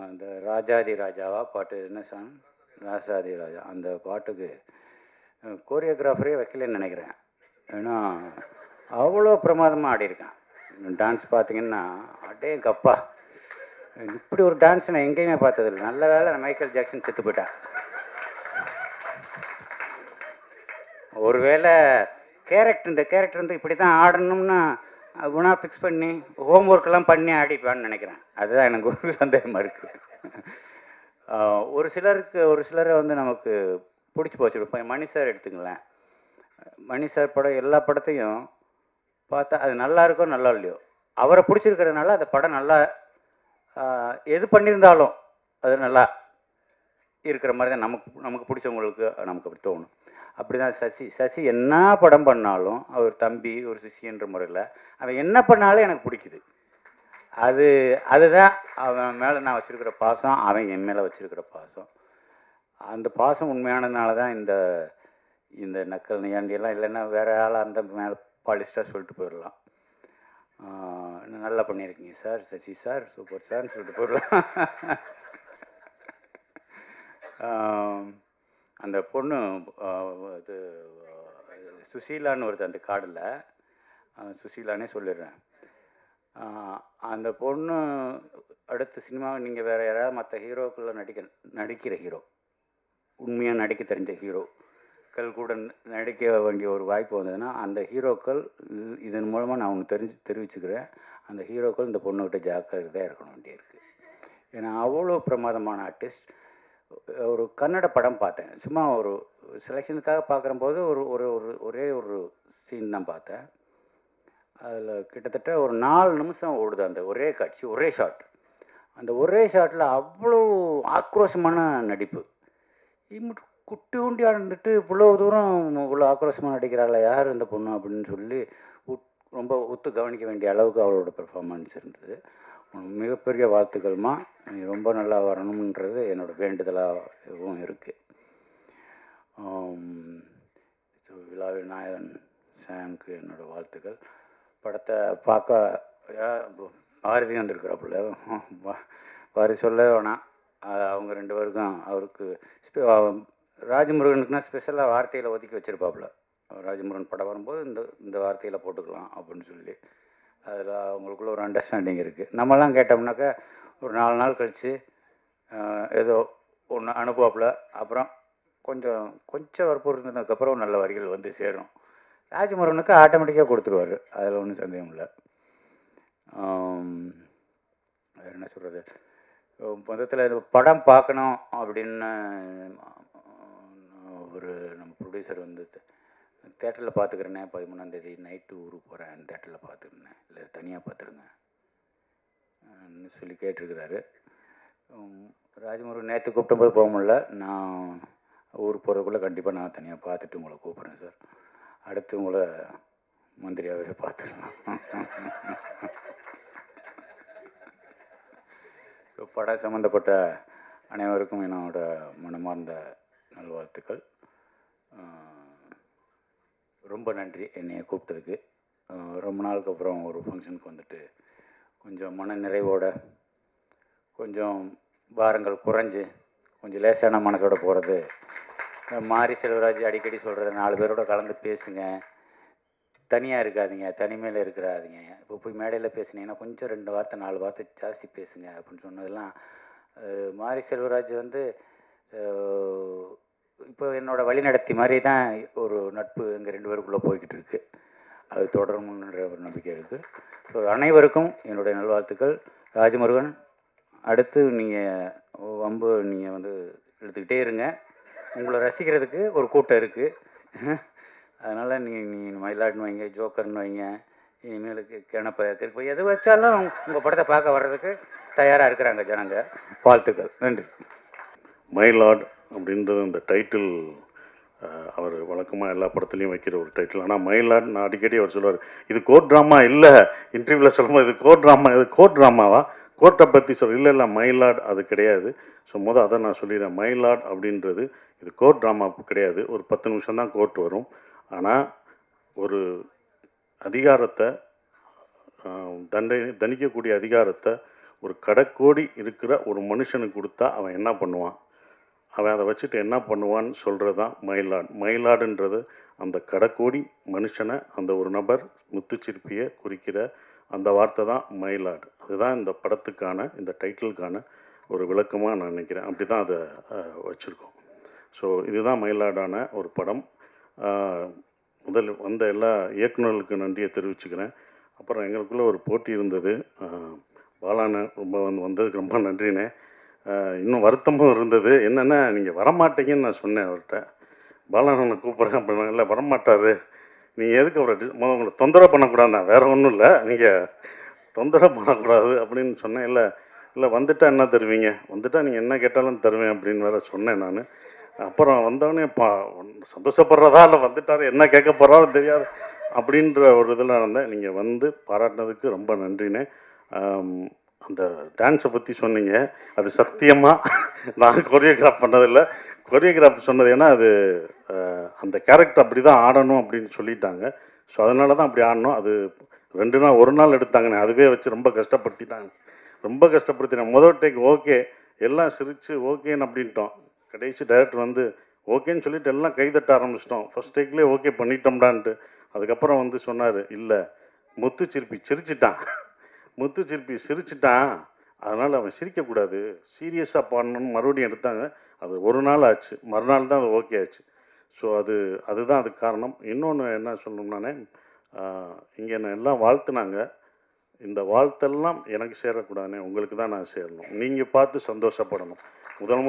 அந்த ராஜாதி ராஜாவா பாட்டு என்ன சாங்? ராசாதி ராஜா. அந்த பாட்டுக்கு கோரியோகிராஃபரே வைக்கலன்னு நினைக்கிறேன். ஏன்னா அவ்வளோ பிரமாதமாக ஆடியிருக்கேன். டான்ஸ் பார்த்தீங்கன்னா அடே கப்பா, இப்படி ஒரு டான்ஸ் நான் எங்கேயுமே பார்த்ததில்லை. நல்ல வேளை நான் மைக்கேல் ஜாக்சன் செத்து போயிட்டேன். ஒருவேளை இந்த கேரக்டர் வந்து இப்படி தான் ஆடணும்னா குணா ஃபிக்ஸ் பண்ணி ஹோம் ஒர்க்கெல்லாம் பண்ணி ஆடிப்பான்னு நினைக்கிறேன். அதுதான் எனக்கு ஒரு சந்தேகமாக இருக்குது. ஒரு சிலரை வந்து நமக்கு பிடிச்சி போச்சு. இப்போ மணி சார் எடுத்துங்களேன். மணி சார் படம் எல்லா படத்தையும் பார்த்தா அது நல்லா இருக்கோ நல்லா இல்லையோ, அவரை பிடிச்சிருக்கிறதுனால அந்த படம் நல்லா எது பண்ணியிருந்தாலும் அது நல்லா இருக்கிற மாதிரி தான் நமக்கு பிடிச்சவங்களுக்கு நமக்கு அப்படி தோணும். அப்படி தான் சசி என்ன படம் பண்ணாலும் அவர் தம்பி ஒரு சிஷியன்ற முறையில் அவன் என்ன பண்ணாலும் எனக்கு பிடிக்குது. அதுதான் அவன் மேலே நான் வச்சுருக்கிற பாசம், அவன் என் மேலே வச்சுருக்கிற பாசம். அந்த பாசம் உண்மையானதுனால தான் இந்த நக்கல் நியாண்டியெல்லாம் இல்லைன்னா வேறு ஆளாக அந்த மேலே பாலிஸ்டாக சொல்லிட்டு போயிடலாம். நல்லா பண்ணியிருக்கீங்க சார், சசி சார், சூப்பர் சார்னு சொல்லிட்டு போயிடலாம். அந்த பொண்ணு இது சுசீலான்னு வருது அந்த கார்டில், சுசீலானே சொல்லிடுறேன். அந்த பொண்ணு அடுத்த சினிமாவை நீங்கள் வேறு யாராவது மற்ற ஹீரோக்களில் நடிக்கிற ஹீரோ, உண்மையாக நடிக்க தெரிஞ்ச ஹீரோக்கள் கூட நடிக்க வேண்டிய ஒரு வாய்ப்பு வந்ததுன்னா அந்த ஹீரோக்கள் இதன் மூலமாக நான் அவங்க தெரிவிச்சுக்கிறேன். அந்த ஹீரோக்கள் இந்த பொண்ணுக்கிட்ட ஜாக்கிரதையாக இருக்கணும் வேண்டியிருக்கு. ஏன்னா அவ்வளோ பிரமாதமான ஆர்டிஸ்ட். ஒரு கன்னட படம் பார்த்தேன், சும்மா ஒரு செலெக்ஷனுக்காக பார்க்குறம்போது ஒரே ஒரு சீன் தான் பார்த்தேன். அதில் கிட்டத்தட்ட ஒரு 4 நிமிஷம் ஓடுது அந்த ஒரே காட்சி, ஒரே ஷாட். அந்த ஒரே ஷாட்டில் அவ்வளோ ஆக்ரோஷமான நடிப்பு. குட்டி உண்டியாக இருந்துட்டு இவ்வளோ தூரம் இவ்வளோ ஆக்ரோஷமாக நடிக்கிறாள் யார் இந்த பொண்ணு அப்படின்னு சொல்லி ரொம்ப ஒத்து கவனிக்க வேண்டிய அளவுக்கு அவளோட பெர்ஃபார்மன்ஸ் இருந்தது. மிகப்பெரிய வாழ்த்துக்கள்மா, நீ ரொம்ப நல்லா வரணுன்றது என்னோடய வேண்டுதலாகவும் இருக்குது. விழாவில் நாயகன் சாம்க்கு என்னோடய வாழ்த்துக்கள். படத்தை பார்க்க பாரதி வந்திருக்கிறாப்புல, பாரதி சொல்ல வேணாம். அவங்க 2 பேருக்கும் அவருக்கு ராஜமுருகனுக்குன்னா ஸ்பெஷலாக வார்த்தையில் ஒதுக்கி வச்சுருப்பாப்புல. ராஜமுருகன் படம் வரும்போது இந்த வார்த்தையில் போட்டுக்கலாம் அப்படின்னு சொல்லி அதில் அவங்களுக்குள்ள ஒரு அண்டர்ஸ்டாண்டிங் இருக்குது. நம்மலாம் கேட்டோம்னாக்கா ஒரு 4 நாள் கழித்து ஏதோ ஒன்று அனுப்புவாப்புல, அப்புறம் கொஞ்சம் வற்புறுத்தினதுக்கப்புறம் நல்ல வரிகள் வந்து சேரும். ராஜமுருகனுக்கு ஆட்டோமேட்டிக்காக கொடுத்துருவார், அதில் ஒன்றும் சந்தேகம் இல்லை. வேறு என்ன சொல்கிறது, மொத்தத்தில் இது படம் பார்க்கணும் அப்படின்னு ஒரு நம்ம ப்ரொடியூசர் வந்து தேட்டரில் பார்த்துக்கிறேன்னே 13ஆம் தேதி நைட்டு ஊருக்கு போகிறேன், தேட்டரில் பார்த்துக்கிறேன், இல்லை தனியாக பார்த்துருங்க சொல்லி கேட்டிருக்கிறாரு. ராஜமுருகன் நேற்று கூப்பிட்டபோது போக முடியல, நான் ஊருக்கு போகிறதுக்குள்ளே கண்டிப்பாக நான் தனியாக பார்த்துட்டு உங்களை கூப்பிட்றேன் சார். அடுத்து உங்களை மந்திரியாகவே பார்த்துக்கலாம். ஸோ படம் சம்மந்தப்பட்ட அனைவருக்கும் என்னோட மனமார்ந்த நல்வாழ்த்துக்கள். ரொம்ப நன்றி என்னையை கூப்பிட்டதுக்கு. ரொம்ப நாளுக்கு அப்புறம் ஒரு ஃபங்க்ஷனுக்கு வந்துட்டு கொஞ்சம் மன நிறைவோட, கொஞ்சம் பாரங்கள் குறைஞ்சி, கொஞ்சம் லேசான மனசோட போகிறது. மாரி செல்வராஜ் அடிக்கடி சொல்கிறது, 4 பேரோட கலந்து பேசுங்க, தனியாக இருக்காதீங்க, தனிமையில் இருக்கிறாதீங்க. இப்போ போய் மேடையில் பேசுனீங்கன்னா கொஞ்சம் 2 வார்த்தை 4 வார்த்தை ஜாஸ்தி பேசுங்க அப்படின்னு சொன்னதெல்லாம் மாரி செல்வராஜ் வந்து இப்போ என்னோடய வழிநடத்தி மாதிரி தான் ஒரு நட்பு எங்கள் 2 பேருக்குள்ளே போய்கிட்டு இருக்குது. அது தொடரும்ன்ற ஒரு நம்பிக்கை இருக்குது. ஸோ அனைவருக்கும் என்னுடைய நல்வாழ்த்துக்கள். ராஜமுருகன், அடுத்து நீங்கள் வம்பு நீங்கள் வந்து எடுத்துக்கிட்டே இருங்க, உங்களை ரசிக்கிறதுக்கு ஒரு கூட்டம் இருக்குது. அதனால் நீங்கள் மயிலாடுன்னு வைங்க, ஜோக்கர்னு வைங்க, இனிமேலுக்கு கிணப்ப எது வச்சாலும் உங்கள் படத்தை பார்க்க வர்றதுக்கு தயாராக இருக்கிறாங்க ஜனங்க. வாழ்த்துக்கள், நன்றி. மயிலாட் அப்படின்றது அந்த டைட்டில் அவர் வழக்கமாக எல்லா படத்துலையும் வைக்கிற ஒரு டைட்டில். ஆனால் மயிலாட் நான் அடிக்கடி அவர் சொல்லுவார், இது கோர்ட் ட்ராமா இல்லை, இன்டர்வியூவில் சொல்லும்போது இது கோர்ட் ட்ராமாவா, கோர்ட்டை பற்றி இல்லை மயிலாட் அது கிடையாது. ஸோ அதை நான் சொல்லிடுறேன். மயிலாட் அப்படின்றது இது கோர்ட் ட்ராமா கிடையாது. ஒரு 10 நிமிஷம் தான் கோர்ட் வரும். ஆனால் ஒரு அதிகாரத்தை தண்டிக்கக்கூடிய அதிகாரத்தை ஒரு கடைக்கோடி இருக்கிற ஒரு மனுஷனுக்கு கொடுத்தா அவன் என்ன பண்ணுவான், அவன் அதை வச்சுட்டு என்ன பண்ணுவான்னு சொல்கிறது தான் மயிலாட். மயிலாடுன்றது அந்த கடைக்கோடி மனுஷனை, அந்த ஒரு நபர் முத்துச்சிற்பியை குறிக்கிற அந்த வார்த்தை தான் மயிலாடு. அதுதான் இந்த படத்துக்கான, இந்த டைட்டிலுக்கான ஒரு விளக்கமாக நான் நினைக்கிறேன். அப்படி தான் அதை வச்சுருக்கோம். ஸோ இதுதான் மயிலாடான ஒரு படம். முதல் வந்த எல்லா இயக்குநர்களுக்கு நன்றியை தெரிவிச்சுக்கிறேன். அப்புறம் எங்களுக்குள்ளே ஒரு போட்டி இருந்தது. பாலாண்ணே ரொம்ப வந்ததுக்கு ரொம்ப நன்றிண்ணே. இன்னும் வருத்தமும் இருந்தது. என்னென்னா, நீங்கள் வரமாட்டீங்கன்னு நான் சொன்னேன் அவர்கிட்ட. பாலாண்ணனை கூப்பிட்றேன் அப்படின்னா, இல்லை வரமாட்டார், நீங்கள் எதுக்கு அவரை உங்களை தொந்தரவு பண்ணக்கூடாதுண்ணா, வேறு ஒன்றும் இல்லை, நீங்கள் தொந்தரவு பண்ணக்கூடாது அப்படின்னு சொன்னேன். இல்லை இல்லை வந்துட்டால் என்ன தருவீங்க, வந்துட்டால் நீங்கள் என்ன கேட்டாலும் தருவேன் அப்படின்னு வேறு சொன்னேன் நான். அப்புறம் வந்தவொடனே சந்தோஷப்படுறதா இல்லை வந்துட்டார் என்ன கேட்க போகிறாரோ தெரியாது அப்படின்ற ஒரு இதில் இருந்தேன். நீங்கள் வந்து பாராட்டினதுக்கு ரொம்ப நன்றினே. அந்த டான்ஸை பற்றி சொன்னீங்க, அது சத்தியமாக நான் கொரியோகிராஃப் பண்ணதில்லை. கொரியோகிராஃப் சொன்னது ஏன்னா அது அந்த கேரக்டர் அப்படி தான் ஆடணும் அப்படின்னு சொல்லிட்டாங்க. ஸோ அதனால தான் அப்படி ஆடணும். அது 2 நாள் 1 நாள் எடுத்தாங்கண்ணே. அதுவே வச்சு ரொம்ப கஷ்டப்படுத்திட்டாங்க, ரொம்ப கஷ்டப்படுத்தினாங்க. முதல் டேக் ஓகே, எல்லாம் சிரித்து ஓகேன்னு அப்படின்ட்டோம். கடைசி டைரக்டர் வந்து ஓகேன்னு சொல்லிட்டு எல்லாம் கைதட்ட ஆரம்பிச்சிட்டோம். ஃபஸ்ட் டேக்லேயே ஓகே பண்ணிட்டோம்டான்ட்டு. அதுக்கப்புறம் வந்து சொன்னார், இல்லை முத்துச்சிற்பி சிரிச்சிட்டான், முத்துச்சிற்பி சிரிச்சிட்டான், அதனால் அவன் சிரிக்கக்கூடாது, சீரியஸாக பாடணும்னு மறுபடியும் எடுத்தாங்க. அது 1 நாள் ஆச்சு, மறுநாள் தான் அது ஓகே ஆச்சு. ஸோ அதுதான் அதுக்கு காரணம். இன்னொன்று என்ன சொல்லணும்னானே, இங்கே என்ன எல்லாம் வாழ்த்துனாங்க. இந்த வாழ்த்தெல்லாம் எனக்கு சேரக்கூடாதுனே, உங்களுக்கு தான் நான் சேரணும். நீங்கள் பார்த்து சந்தோஷப்படணும்.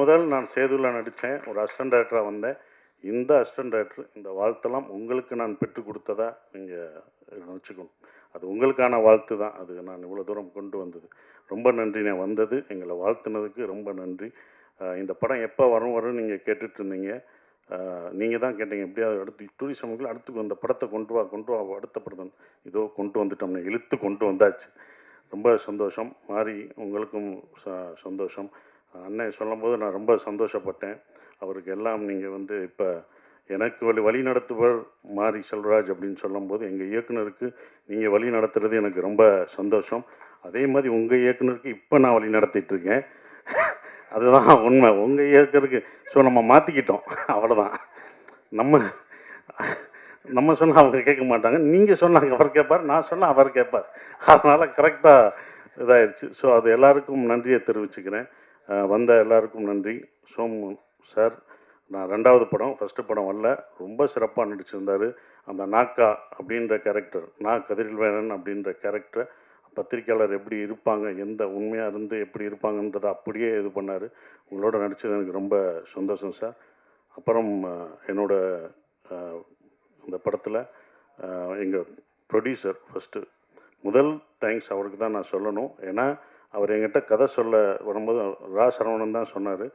முதல் நான் சேதுவில் நடித்தேன், ஒரு அசிஸ்டன்ட் டைரக்டராக வந்தேன். இந்த அசிஸ்டன்ட் டைரக்டர் இந்த வாழ்த்தெல்லாம் உங்களுக்கு நான் பெற்றுக் கொடுத்ததா நீங்கள் நினச்சிக்கணும். அது உங்களுக்கான வாழ்த்து தான். அது நான் இவ்வளோ தூரம் கொண்டு வந்தது. ரொம்ப நன்றி. நான் வந்தது எங்களை வாழ்த்துனதுக்கு ரொம்ப நன்றி. இந்த படம் எப்போ வரும்னு நீங்கள் கேட்டுட்டு இருந்தீங்க. நீங்கள் தான் கேட்டீங்க, எப்படியாவது அடுத்து டூரிசம்கள் அடுத்து அந்த படத்தை கொண்டு வா அடுத்த படம் இதோ கொண்டு வந்துட்டோம்னு இழுத்து கொண்டு வந்தாச்சு. ரொம்ப சந்தோஷம். மாறி உங்களுக்கும் சந்தோஷம். அண்ணன் சொல்லும்போது நான் ரொம்ப சந்தோஷப்பட்டேன். அவருக்கு எல்லாம் நீங்கள் வந்து இப்போ எனக்கு வழி நடத்துவர் மாரி செல்வராஜ் அப்படின்னு சொல்லும்போது, எங்கள் இயக்குனருக்கு நீங்கள் வழி நடத்துறது எனக்கு ரொம்ப சந்தோஷம். அதே மாதிரி உங்கள் இயக்குனருக்கு இப்போ நான் வழி நடத்திட்டுருக்கேன். அதுதான் உண்மை. உங்கள் இயக்குனருக்கு ஸோ நம்ம மாற்றிக்கிட்டோம், அவ்வளோதான். நம்ம சொன்னால் அவங்க கேட்க மாட்டாங்க, நீங்கள் சொன்னாங்க அவர் கேட்பார், நான் சொன்னால் அவர் கேட்பார். அதனால் கரெக்டாக இதாகிடுச்சு. ஸோ அது எல்லாருக்கும் நன்றியை தெரிவிச்சுக்கிறேன். வந்த எல்லாருக்கும் நன்றி. சோமு சார், நான் 2வது படம், ஃபஸ்ட்டு படம் வரல, ரொம்ப சிறப்பாக நடிச்சிருந்தார். அந்த நாக்கா அப்படின்ற கேரக்டர், கதிரில்வேலன் அப்படின்ற கேரக்டரை பத்திரிக்கையாளர் எப்படி இருப்பாங்க, எந்த உண்மையாக இருந்து எப்படி இருப்பாங்கன்றதை அப்படியே இது பண்ணார். உங்களோட நடித்தது எனக்கு ரொம்ப சந்தோஷம் சார். அப்புறம் என்னோட இந்த படத்தில் எங்கள் ப்ரொடியூசர் ஃபஸ்ட்டு முதல் தேங்க்ஸ் அவருக்கு தான் நான் சொல்லணும். ஏன்னா அவர் என்கிட்ட கதை சொல்ல வரும்போது சரவணன் தான் சொன்னார்,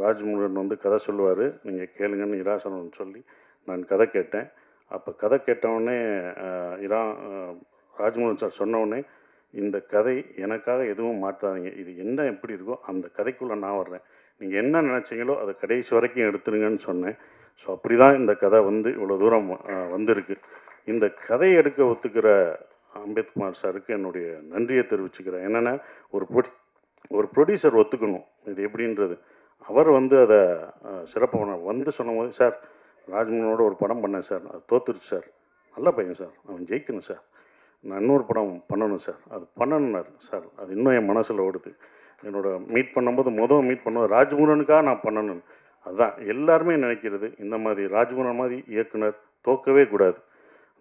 ராஜ்முருகன் வந்து கதை சொல்லுவார், நீங்கள் கேளுங்கன்னு சரவணன் சொல்லி நான் கதை கேட்டேன். அப்போ கதை கேட்டவுடனே ராஜ்முருகன் சார் சொன்னவுடனே, இந்த கதை எனக்காக எதுவும் மாற்றாதீங்க, இது என்ன எப்படி இருக்கோ அந்த கதைக்குள்ளே நான் வர்றேன், நீங்கள் என்ன நினச்சிங்களோ அதை கடைசி வரைக்கும் எடுத்துருங்கன்னு சொன்னேன். ஸோ அப்படி தான் இந்த கதை வந்து இவ்வளோ தூரம் வந்திருக்கு. இந்த கதையை எடுக்க ஒத்துக்கிற அம்பேத்குமார் சாருக்கு என்னுடைய நன்றியை தெரிவிச்சுக்கிறேன். என்னென்னா, ஒரு ப்ரொடியூசர் ஒத்துக்கணும் இது எப்படின்றது. அவர் வந்து அதை சிறப்பாக பண்ணார். வந்து சொன்னபோது, சார் ராஜ்மோகனோட ஒரு படம் பண்ணேன் சார், அது தோத்துருச்சு சார், நல்ல பையன் சார், அவன் ஜெயிக்கணும் சார், நான் இன்னொரு படம் பண்ணணும் சார், அது பண்ணணுன்னார் சார். அது இன்னும் என் மனசில் ஓடுது. என்னோட மீட் பண்ணும்போது மீட் பண்ணும்போது ராஜ்முருகனுக்காக நான் பண்ணணும். அதுதான் எல்லாருமே நினைக்கிறது. இந்த மாதிரி ராஜ்முருகன் மாதிரி இயக்குனர் தோக்கவே கூடாது.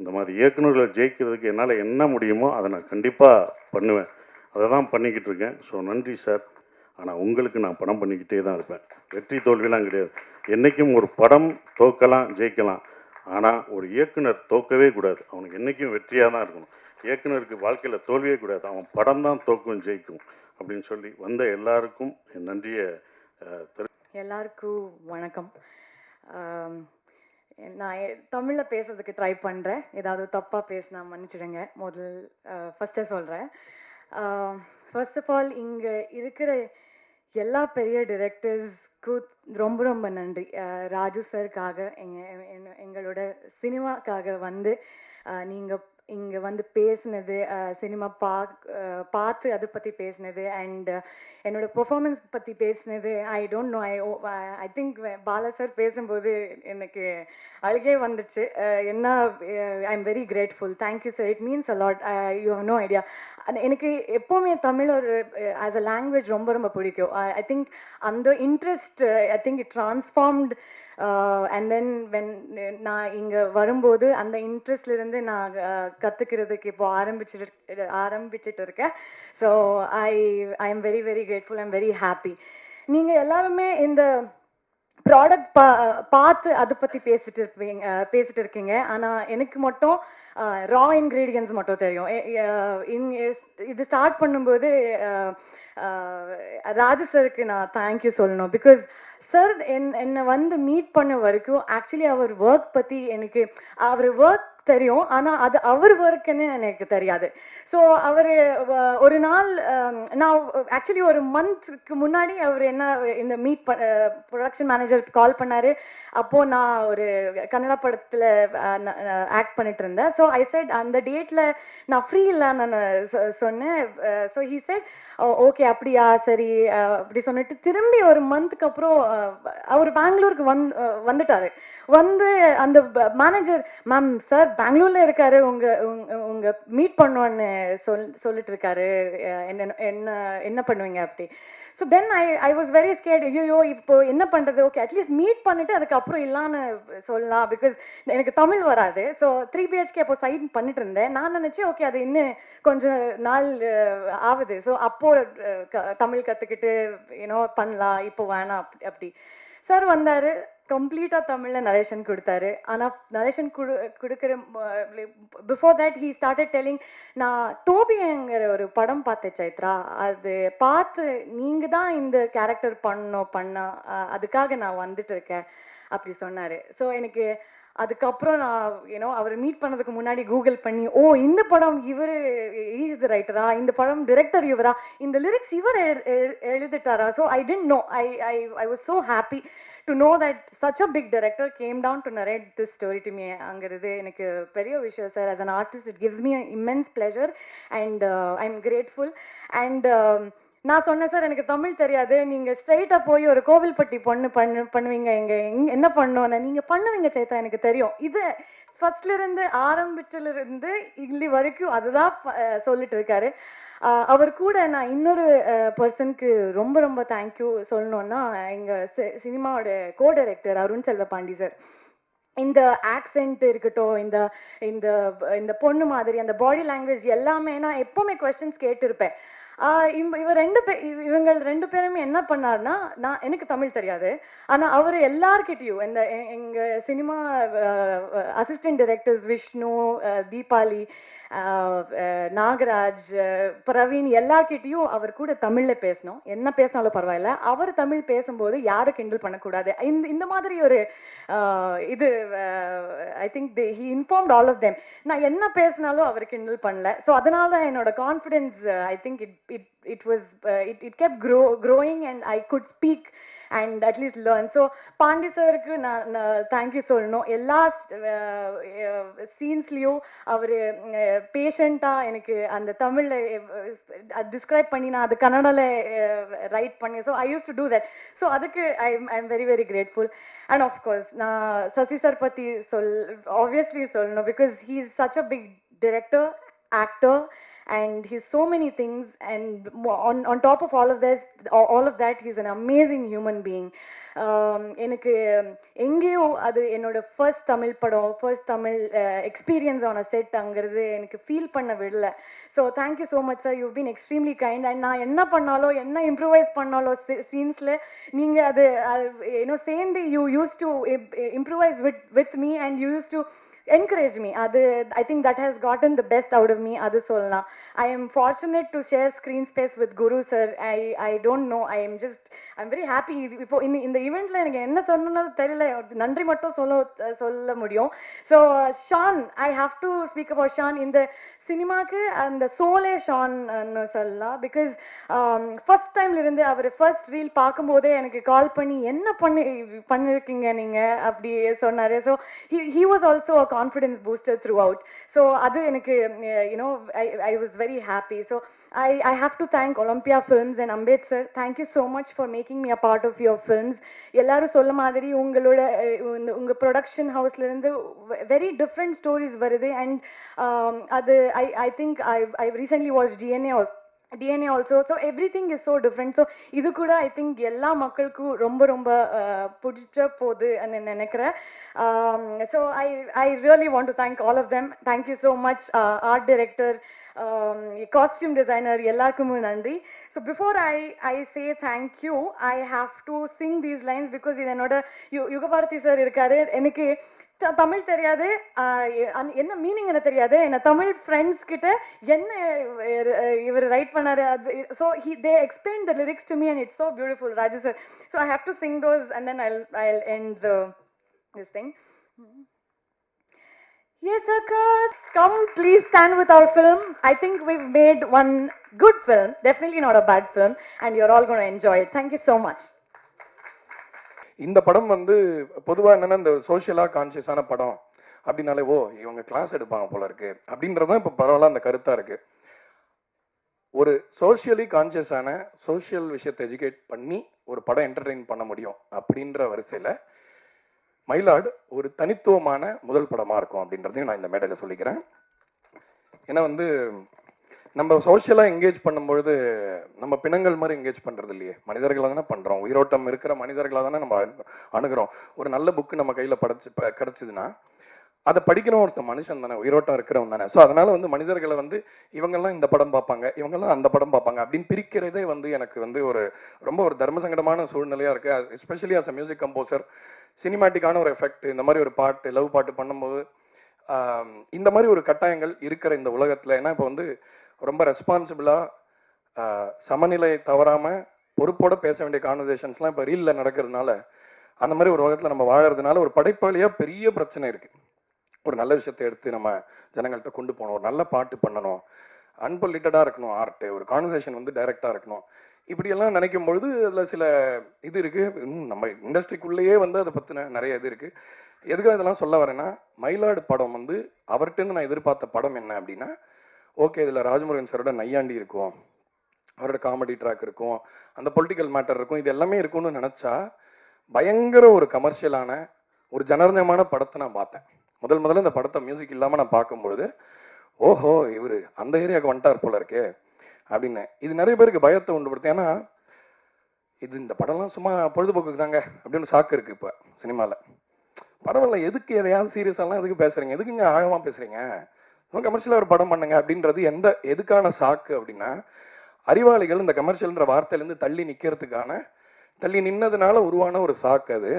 இந்த மாதிரி இயக்குநர்களை ஜெயிக்கிறதுக்கு என்னால் என்ன முடியுமோ அதை நான் கண்டிப்பாக பண்ணுவேன். அதை தான் பண்ணிக்கிட்டு இருக்கேன். ஸோ நன்றி சார். ஆனால் உங்களுக்கு நான் படம் பண்ணிக்கிட்டே தான் இருப்பேன். வெற்றி தோல்விலாம் கிடையாது. என்றைக்கும் ஒரு படம் தோக்கலாம் ஜெயிக்கலாம், ஆனால் ஒரு இயக்குனர் தோக்கவே கூடாது. அவனுக்கு என்றைக்கும் வெற்றியாக தான் இருக்கணும். இயக்குனருக்கு வாழ்க்கையில் தோல்வியே கூடாது, அவன் படம் தான் தோக்கும் ஜெயிக்கும் அப்படின்னு சொல்லி வந்த எல்லாருக்கும் என் நன்றியை எல்லாருக்கும் வணக்கம். நான் தமிழில் பேசுறதுக்கு ட்ரை பண்ணுறேன். ஏதாவது தப்பாக பேசினா மன்னிச்சிடுங்க. ஃபஸ்ட்டே சொல்கிறேன். ஃபர்ஸ்ட் ஆஃப் ஆல், இங்கே இருக்கிற எல்லா பெரிய டிரெக்டர்ஸ்க்கு ரொம்ப ரொம்ப நன்றி. ராஜு சருக்காக எங்களோட சினிமாக்காக வந்து நீங்கள் இங்கே வந்து பேசுனது, சினிமா பார்த்து அதை பற்றி பேசுனது, அண்ட் என்னோட பெர்ஃபார்மன்ஸ் பற்றி பேசுனது. I don't know, I think Bala sir பேசும்போது எனக்கு அழுகே வந்துச்சு. என்ன, I am very grateful. Thank you sir, it means a lot. You have no idea. எனக்கு எப்போவுமே தமிழ் ஒரு ஆஸ் அ லாங்குவேஜ் ரொம்ப ரொம்ப பிடிக்கும். ஐ திங்க் அந்த interest, I think it ட்ரான்ஸ்ஃபார்ம்ட். And then when நான் இங்கே வரும்போது அந்த இன்ட்ரெஸ்ட்லேருந்து நான் கற்றுக்கிறதுக்கு இப்போ ஆரம்பிச்சுட்டு இருக்கேன். So I am very very grateful. I am very happy. நீங்கள் எல்லாருமே இந்த ப்ராடக்ட் பார்த்து அதை பற்றி பேசிட்டு இருக்கீங்க. ஆனால் எனக்கு மட்டும் ரா இன்க்ரீடியன்ஸ் மட்டும் தெரியும். இது ஸ்டார்ட் பண்ணும்போது ராஜு சருக்கு நான் தேங்க்யூ சொல்லணும். பிகாஸ் சார் என்னை வந்து மீட் பண்ண வரைக்கும் ஆக்சுவலி அவர் ஒர்க் பற்றி எனக்கு, அவர் ஒர்க் தெரியும், ஆனால் அது அவர் ஒர்க்குன்னு எனக்கு தெரியாது. ஸோ அவர் ஒரு நாள், நான் ஆக்சுவலி ஒரு மந்த்க்கு முன்னாடி அவர் என்ன இந்த ப்ரொடக்ஷன் மேனேஜர் கால் பண்ணார். அப்போது நான் ஒரு கன்னடா படத்தில் ஆக்ட் பண்ணிட்டு இருந்தேன். ஸோ ஐ செட் அந்த டேட்டில் நான் ஃப்ரீ இல்லை நான் சொன்னேன். ஸோ ஹீ செட் ஓகே அப்படியா சரி அப்படி சொல்லிட்டு திரும்பி ஒரு மந்த்துக்கு அப்புறம் அவர் பெங்களூருக்கு வந்துட்டார். வந்து அந்த மேனேஜர், மேம் சார் பெங்களூரில் இருக்காரு, உங்கள் மீட் பண்ணுவோன்னு சொல்லிட்டு இருக்காரு, என்ன பண்ணுவீங்க அப்படி. So then I was very scared. ஐயோ இப்போ என்ன பண்ணுறது, ஓகே அட்லீஸ்ட் மீட் பண்ணிவிட்டு அதுக்கப்புறம் இல்லான்னு சொல்லலாம். பிகாஸ் எனக்கு தமிழ் வராது. ஸோ 3 BHK அப்போ சைன் பண்ணிட்டு இருந்தேன். நான் நினச்சேன் ஓகே அது இன்னும் கொஞ்சம் நாள் ஆகுது. ஸோ அப்போது தமிழ் கற்றுக்கிட்டு பண்ணலாம், இப்போ வேணாம் அப்படி. சார் வந்தார், கம்ப்ளீட்டாக தமிழில் நரேஷன் கொடுத்தாரு. ஆனால் நரேஷன் கொடுக்குற before that he started telling, நான் டோபிங்கிற ஒரு படம் பார்த்தேன் சைத்ரா, அது பார்த்து நீங்கள் தான் இந்த கேரக்டர் அதுக்காக நான் வந்துட்டு இருக்கேன் அப்படி சொன்னார். ஸோ எனக்கு அதுக்கப்புறம் நான் அவர் மீட் பண்ணதுக்கு முன்னாடி கூகுள் பண்ணி, ஓ இந்த படம் இவர் இஸ் த ரைட்டரா, இந்த படம் டிரெக்டர் இவரா, இந்த லிரிக்ஸ் இவர் எழுதிட்டாரா. So I didn't know. I was so happy to know that such a big director came down to narrate this story to me. அங்கிறது எனக்கு பெரிய விஷயம் sir. As an artist it gives me an immense pleasure and I'm grateful. And நான் சொன்னேன் sir எனக்கு தமிழ் தெரியாது, நீங்கள் ஸ்ட்ரைட்டாக போய் ஒரு கோவில்பட்டி பண்ணுவீங்க, இங்கே என்ன பண்ணோன்னு நீங்கள் பண்ணுவீங்க சைத்தா எனக்கு தெரியும். இது ஃபர்ஸ்ட்லேருந்து ஆரம்பிச்சிலிருந்து இல்லி வரைக்கும் அதுதான் சொல்லிட்டு இருக்காரு. அவர் கூட நான் இன்னொரு பர்சனுக்கு ரொம்ப ரொம்ப தேங்க்யூ சொல்லணுன்னா, எங்கள் சினிமாவோட co director Arun Selvapandi sir. இந்த ஆக்சென்ட் இருக்கட்டும், இந்த இந்த இந்த பொண்ணு மாதிரி அந்த பாடி லாங்குவேஜ் எல்லாமே நான் எப்போவுமே கொஸ்டின்ஸ் கேட்டிருப்பேன். இவங்க ரெண்டு பேருமே என்ன பண்ணார்னா, எனக்கு தமிழ் தெரியாது, ஆனால் அவர் எல்லார்கிட்டையும் எங்கள் cinema assistant directors Vishnu, Deepali, Nagaraj, Praveen எல்லார்கிட்டையும் அவர் கூட தமிழில் பேசணும். என்ன பேசினாலும் பரவாயில்ல, அவர் தமிழ் பேசும்போது யாரும் கிண்டல் பண்ணக்கூடாது. இந்த மாதிரி ஒரு இது I think he informed all of them. நான் என்ன பேசினாலும் அவர் கிண்டல் பண்ணல. ஸோ அதனால தான் என்னோட confidence I think it kept growing and I could speak and at least learn. So Pandi சாருக்கு நான் தேங்க்யூ சொல்லணும். எல்லா சீன்ஸ்லேயும் அவர் பேஷண்ட்டாக எனக்கு அந்த தமிழில் டிஸ்கிரைப் பண்ணி நான் அது கன்னடாவில் ரைட் பண்ணி, so I used to do that. So அதுக்கு I am very very grateful. And of course நான் சசி சார் பற்றி ஆப்வியஸ்லி சொல்லணும். Because he is such a big director, actor, and he's so many things, and on top of all of that he's an amazing human being. எனக்கு எங்கேயோ அது என்னோட first Tamil படம், first Tamil experience ஆன set அங்கிறது எனக்கு feel பண்ண விடல. So thank you so much sir, you been extremely kind. And நான் என்ன பண்ணாலும் என்ன இம்ப்ரூவைஸ் பண்ணாலும் சீன்ஸில் நீங்கள் அது சேர்ந்து you use to improvise with me and you used to encourage me. I think that has gotten the best out of me. Adu sollana. I am fortunate to share screen space with Guru sir. I don't know, I'm very happy. இப்போ இந்த ஈவெண்ட்ல எனக்கு என்ன சொல்லணும்னு தெரியல, நன்றி மட்டும் சொல்ல முடியும். So Shaan, I have to speak about Shaan. இந்த சினிமாக்கு அந்த சோலே ஷான்னு சொல்லலாம். பிகாஸ் ஃபர்ஸ்ட் டைம்லேருந்து அவர் ஃபர்ஸ்ட் ரீல் பார்க்கும்போதே எனக்கு கால் பண்ணி என்ன பண்ணியிருக்கீங்க நீங்கள் அப்படி சொன்னார். So he was also a confidence booster throughout. So அது எனக்கு I was very happy. So I have to thank Olympia Films and Ambed sir. Thank you so much for making me a part of your films. எல்லாரும் சொல்ல மாதிரி உங்கள் production ஹவுஸ்லேருந்து very different stories வருது. And அது I think I recently watched DNA also. So everything is so different. So இது கூட I think எல்லா மக்களுக்கும் ரொம்ப பிடிச்ச போகுது நினைக்கிறேன். So I really want to thank all of them. Thank you so much, art director, costume designer, எல்லாருக்குமே நன்றி. So before I say thank you, I have to sing these lines because இது என்னோட யுகபாரதி சார் இருக்காரு. எனக்கு தமிழ் தெரியாது, என்ன meaning என்ன தெரியாது. என்ன தமிழ் ஃப்ரெண்ட்ஸ் கிட்ட என்ன இவர் ரைட் பண்ணாரு அது. So they explained the lyrics to me and it's so beautiful, Raju sir. So I have to sing those and then I'll end this thing. Yes, Akka, come please stand with our film. I think we've made one good film, definitely not a bad film, and you're all going to enjoy it. Thank you so much. இந்த படம் வந்து பொதுவாக என்னென்னா இந்த சோஷியலாக கான்சியஸான படம் அப்படின்னாலே இவங்க class எடுப்பாங்க போல இருக்கு அப்படின்றதான் இப்போ பரவாயில்ல அந்த கருத்தாக இருக்குது. ஒரு சோஷியலி கான்சியஸான சோஷியல் விஷயத்தை எஜுகேட் பண்ணி ஒரு படம் என்டர்டெயின் பண்ண முடியும் அப்படின்ற வரிசையில் மயிலாடு ஒரு தனித்துவமான முதல் படமாக இருக்கும் அப்படின்றதையும் நான் இந்த மேடையில் சொல்லிக்கிறேன். ஏன்னா வந்து நம்ம சோஷியலாக என்கேஜ் பண்ணும்பொழுது நம்ம பிணங்கள் மாதிரி என்கேஜ் பண்ணுறது இல்லையே, மனிதர்களாக தானே பண்ணுறோம். உயிரோட்டம் இருக்கிற மனிதர்களாக தானே நம்ம அணுகிறோம். ஒரு நல்ல புக்கு நம்ம கையில் கிடச்சிதுன்னா அதை படிக்கிறோம், ஒருத்தர் மனுஷன் தானே, உயிரோட்டம் இருக்கிறவங்க தானே. ஸோ அதனால் வந்து மனிதர்களை வந்து இவங்கெல்லாம் இந்த படம் பார்ப்பாங்க, இவங்கெல்லாம் அந்த படம் பார்ப்பாங்க அப்படின்னு பிரிக்கிறதே வந்து எனக்கு வந்து ரொம்ப ஒரு தர்ம சங்கடமான சூழ்நிலையாக இருக்குது. Especially as a music composer, சினிமேட்டிக்கான ஒரு எஃபெக்ட், இந்த மாதிரி ஒரு பாட்டு, லவ் பாட்டு பண்ணும்போது இந்த மாதிரி ஒரு கட்டாயங்கள் இருக்கிற இந்த உலகத்தில், ஏன்னா இப்போ வந்து ரொம்ப ரெஸ்பான்சிபிளாக சமநிலை தவறாமல் பொறுப்போடு பேச வேண்டிய கான்வர்சேஷன்ஸ்லாம் இப்போ ரீலில் நடக்கிறதுனால, அந்த மாதிரி ஒரு உலகத்தில் நம்ம வாழறதுனால ஒரு படைப்பாளியாக பெரிய பிரச்சனை இருக்குது. ஒரு நல்ல விஷயத்தை எடுத்து நம்ம ஜனங்கள்கிட்ட கொண்டு போகணும், ஒரு நல்ல பாட்டு பண்ணணும், அன்பொலிட்டடாக இருக்கணும் ஆர்ட்டு, ஒரு கான்வர்சேஷன் வந்து டைரெக்டாக இருக்கணும். இப்படியெல்லாம் நினைக்கும் பொழுது அதில் சில இது இருக்குது. நம்ம இண்டஸ்ட்ரிக்குள்ளேயே வந்து அதை பற்றின நிறைய இது இருக்குது. எதுக்காக இதெல்லாம் சொல்ல வரேன்னா, மயிலாடு படம் வந்து அவர்கிட்டருந்து நான் எதிர்பார்த்த படம் என்ன அப்படின்னா, ஓகே இதில் ராஜமுருகன் சாரோட நையாண்டி இருக்கும், அவரோட காமெடி ட்ராக் இருக்கும், அந்த பொலிட்டிக்கல் மேட்டர் இருக்கும், இது எல்லாமே இருக்கும்னு நினச்சா பயங்கர ஒரு கமர்ஷியலான ஒரு ஜனரஞ்சமான படத்தை நான் பார்த்தேன். முதல்ல இந்த படத்தை மியூசிக் இல்லாமல் நான் பார்க்கும்பொழுது ஓஹோ இவர் அந்த ஏரியாவுக்கு வந்துட்டார் போல இருக்கே அப்படின்னு. இது நிறைய பேருக்கு பயத்தை உண்டுபடுத்து. ஏன்னா இது இந்த படம்லாம் சும்மா பொழுதுபோக்குக்கு தாங்க அப்படின்னு சாக்கு இருக்குது இப்போ சினிமாவில். பரவாயில்ல, எதுக்கு எதையாவது சீரியஸாலாம் எதுக்கு பேசுகிறீங்க, எதுக்குங்க ஆழமாக பேசுகிறீங்க, இன்னும் கமர்ஷியலாக ஒரு படம் பண்ணுங்க அப்படின்றது எதுக்கான சாக்கு அப்படின்னா, அறிவாளிகள் இந்த கமர்ஷியல்ன்ற வார்த்தையிலேருந்து தள்ளி நின்னதுனால உருவான ஒரு சாக்கு அது.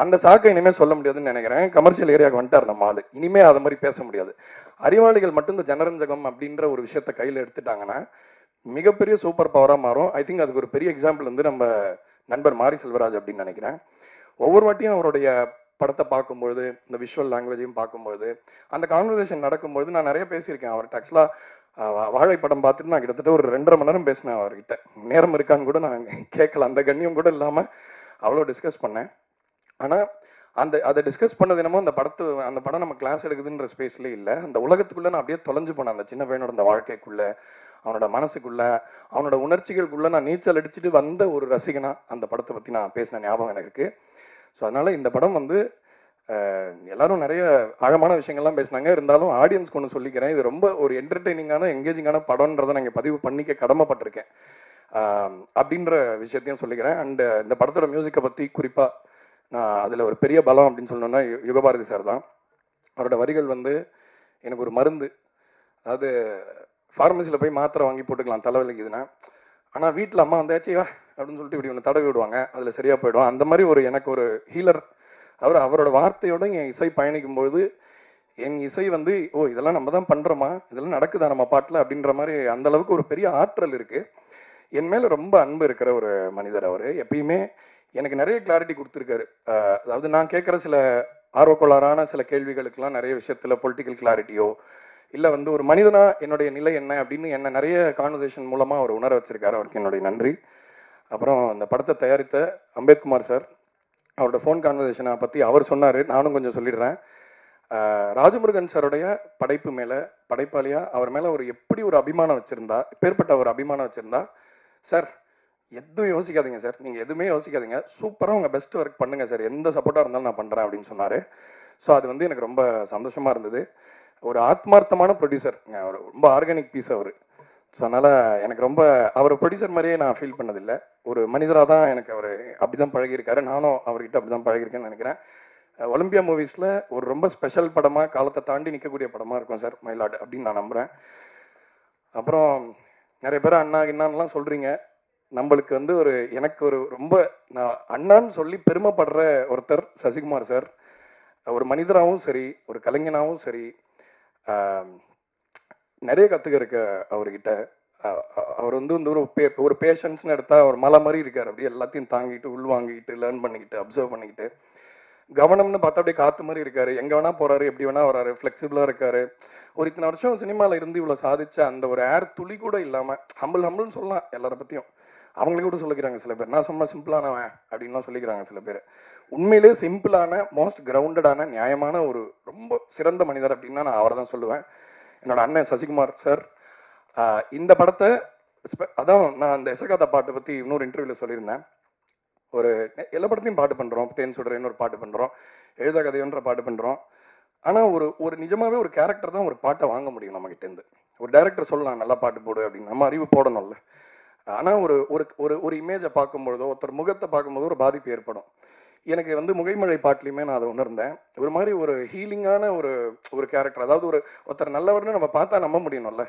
அந்த சாக்கை இனிமேல் சொல்ல முடியாதுன்னு நினைக்கிறேன். கமர்ஷியல் ஏரியாவுக்கு வந்துட்டார் நம்ம ஆள், இனிமேல் அதை மாதிரி பேச முடியாது. அறிவாளிகள் மட்டும் இந்த ஜனரஞ்சகம் அப்படின்ற ஒரு விஷயத்த கையில் எடுத்துட்டாங்கன்னா மிகப்பெரிய சூப்பர் பவராக மாறும். ஐ திங்க் அதுக்கு ஒரு பெரிய எக்ஸாம்பிள் வந்து நம்ம நண்பர் மாரி செல்வராஜ் அப்படின்னு நினைக்கிறேன். ஒவ்வொரு வாட்டியும் அவருடைய படத்தை பார்க்கும்பொழுது, இந்த விஷுவல் லாங்குவேஜையும் பார்க்கும்பொழுது, அந்த கான்வர்சேஷன் நடக்கும்பொழுது நான் நிறைய பேசியிருக்கேன் அவர்கிட்ட. ஆக்சுவலாக வாழை படம் பார்த்துட்டு நான் கிட்டத்தட்ட ஒரு 2.5 மணி நேரம் பேசினேன் அவர்கிட்ட. நேரம் இருக்கான்னு கூட நான் கேட்கல, அந்த கண்ணியம் கூட இல்லாமல் அவ்வளோ டிஸ்கஸ் பண்ணேன். ஆனால் அதை டிஸ்கஸ் பண்ணது என்னமோ அந்த படம் நம்ம கிளாஸ் எடுக்குதுன்ற ஸ்பேஸ்லேயே இல்லை, அந்த உலகத்துக்குள்ளே நான் அப்படியே தொலைஞ்சு போனேன். அந்த சின்ன பையனோட அந்த வாழ்க்கைக்குள்ளே, அவனோட மனசுக்குள்ளே, அவனோட உணர்ச்சிகளுக்குள்ளே நான் நீச்சல் அடிச்சுட்டு வந்த ஒரு ரசிகனாக அந்த படத்தை பற்றி நான் பேசின ஞாபகம் எனக்கு இருக்குது. ஸோ அதனால் இந்த படம் வந்து எல்லாரும் நிறைய ஆழமான விஷயங்கள்லாம் பேசினாங்க. இருந்தாலும் ஆடியன்ஸ்க்கு ஒன்று சொல்லிக்கிறேன், இது ரொம்ப ஒரு என்டர்டெய்னிங்கான எங்கேஜிங்கான படம்ன்றதை நான் இங்கே பதிவு பண்ணிக்க கடமைப்பட்டிருக்கேன் அப்படின்ற விஷயத்தையும் சொல்லிக்கிறேன். அண்டு இந்த படத்தோட மியூசிக்கை பற்றி குறிப்பாக நான் அதில் ஒரு பெரிய பலம் அப்படின்னு சொல்லணுன்னா யுகபாரதி சார் தான். அவரோட வரிகள் வந்து எனக்கு ஒரு மருந்து. அதாவது ஃபார்மசியில் போய் மாத்திரை வாங்கி போட்டுக்கலாம் தலைவலிக்குதுன்னா, ஆனால் வீட்டில் அம்மா வந்தாச்சு வா அப்படின்னு சொல்லிட்டு இப்படி ஒன்று தடவி விடுவாங்க, அதில் சரியாக போயிடுவான். அந்த மாதிரி எனக்கு ஒரு ஹீலர் அவரோட வார்த்தையோட என் இசை பயணிக்கும்பொழுது என் இசை வந்து இதெல்லாம் நம்ம தான் பண்ணுறோமா, இதெல்லாம் நடக்குதா நம்ம பாட்டில் அப்படின்ற மாதிரி அந்த அளவுக்கு ஒரு பெரிய ஆற்றல் இருக்குது. என் மேலே ரொம்ப அன்பு இருக்கிற ஒரு மனிதர் அவர். எப்பயுமே எனக்கு நிறைய கிளாரிட்டி கொடுத்துருக்காரு. அதாவது நான் கேட்குற சில ஆர்வக்கோளாறான சில கேள்விகளுக்கெல்லாம் நிறைய விஷயத்தில் பொலிட்டிக்கல் கிளாரிட்டியோ இல்லை வந்து ஒரு மனிதனா என்னுடைய நிலை என்ன அப்படின்னு என்ன நிறைய கான்வர்சேஷன் மூலமாக அவர் உணர வச்சிருக்காரு. அவருக்கு என்னுடைய நன்றி. அப்புறம் அந்த படத்தை தயாரித்த அம்பேத்குமார் சார், அவரோட ஃபோன் கான்வர்சேஷனை பற்றி அவர் சொன்னார், நானும் கொஞ்சம் சொல்லிடுறேன். ராஜமுருகன் சாருடைய படைப்பு மேலே, படைப்பாளியாக அவர் மேலே ஒரு எப்படி ஒரு அபிமானம் வச்சுருந்தா, எப்பேற்பட்ட ஒரு அபிமானம் வச்சுருந்தா, சார் எதுவும் யோசிக்காதீங்க சார், நீங்கள் எதுவுமே யோசிக்காதீங்க, சூப்பராக உங்கள் பெஸ்ட் ஒர்க் பண்ணுங்கள் சார், எந்த சப்போர்ட்டாக இருந்தாலும் நான் பண்ணுறேன் அப்படின்னு சொன்னார். ஸோ அது வந்து எனக்கு ரொம்ப சந்தோஷமாக இருந்தது. ஒரு ஆத்மார்த்தமான ப்ரொடியூசர், அவர் ரொம்ப ஆர்கானிக் பீஸ் அவர். ஸோ அதனால் எனக்கு ரொம்ப அவர் ப்ரொடியூசர் மாதிரியே நான் ஃபீல் பண்ணதில்லை. ஒரு மனிதராக தான் எனக்கு அவர் அப்படி தான் பழகியிருக்காரு. நானும் அவர்கிட்ட அப்படி தான் பழகிருக்கேன்னு நினைக்கிறேன். ஒலிம்பியா மூவிஸில் ஒரு ரொம்ப ஸ்பெஷல் படமாக, காலத்தை தாண்டி நிற்கக்கூடிய படமாக இருக்கும் சார் மயிலாடு அப்படின்னு நான் நம்புகிறேன். அப்புறம் நிறைய பேர் அண்ணா என்னான்லாம் சொல்கிறீங்க. நம்மளுக்கு வந்து எனக்கு ஒரு ரொம்ப நான் அண்ணான்னு சொல்லி பெருமைப்படுற ஒருத்தர் சசிகுமார் சார். ஒரு மனிதராகவும் சரி, ஒரு கலைஞனாகவும் சரி, நிறைய கற்றுக்க இருக்க அவர்கிட்ட. அவர் வந்து ஒரு பேஷன்ஸ்னு எடுத்தால் ஒரு மலை மாதிரி இருக்கார். அப்படியே எல்லாத்தையும் தாங்கிட்டு, உள்வாங்கிட்டு, லேர்ன் பண்ணிக்கிட்டு, அப்சர்வ் பண்ணிக்கிட்டு, கவனம்னு பார்த்தா அப்படியே காற்று மாதிரி இருக்காரு. எங்கே வேணால் போகிறாரு, எப்படி வேணால் வராரு, ஃப்ளெக்சிபிளாக இருக்காரு. ஒரு இத்தனை வருஷம் சினிமாவில் இருந்து இவ்வளோ சாதிச்ச அந்த ஒரு ஏர் துளி கூட இல்லாமல் ஹம்பிள்னு சொல்லலாம் எல்லாரை பற்றியும். அவங்களே கூட சொல்லிக்கிறாங்க சில பேர், நான் சும்மா சிம்பிளானவன் அப்படின்லாம் சொல்லிக்கிறாங்க சில பேர். உண்மையிலே சிம்பிளான, மோஸ்ட் கிரவுண்டடான, நியாயமான ஒரு ரொம்ப சிறந்த மனிதர் அப்படின்னா நான் அவரை தான் சொல்லுவேன். என்னோட அண்ணன் சசிகுமார் சார் இந்த படத்தை அதான் நான் அந்த எசகாதா பாட்டை பற்றி இன்னொரு இன்டர்வியூவில் சொல்லியிருந்தேன். ஒரு எல்லா படத்தையும் பாட்டு பண்ணுறோம், தேன் சுடுறேன்னு ஒரு பாட்டு பண்ணுறோம், எழுத கதையோன்ற பாட்டு பண்ணுறோம். ஆனால் ஒரு நிஜமாகவே ஒரு கேரக்டர் தான் ஒரு பாட்டை வாங்க முடியும் நம்மகிட்டேருந்து. ஒரு டைரக்டர் சொல்லலாம் நல்லா பாட்டு போடு அப்படின்னு, நம்ம அறிவு போடணும்ல. ஆனால் ஒரு ஒரு ஒரு இமேஜை பார்க்கும்பொழுதோ, ஒருத்தர் முகத்தை பார்க்கும்போதோ ஒரு பாதிப்பு ஏற்படும். எனக்கு வந்து முகைமழை பாட்டிலையுமே நான் அதை உணர்ந்தேன். ஒரு மாதிரி ஒரு ஹீலிங்கான ஒரு கேரக்டர். அதாவது ஒருத்தர் நல்லவர்னு நம்ம பார்த்தா நம்ப முடியணும்ல.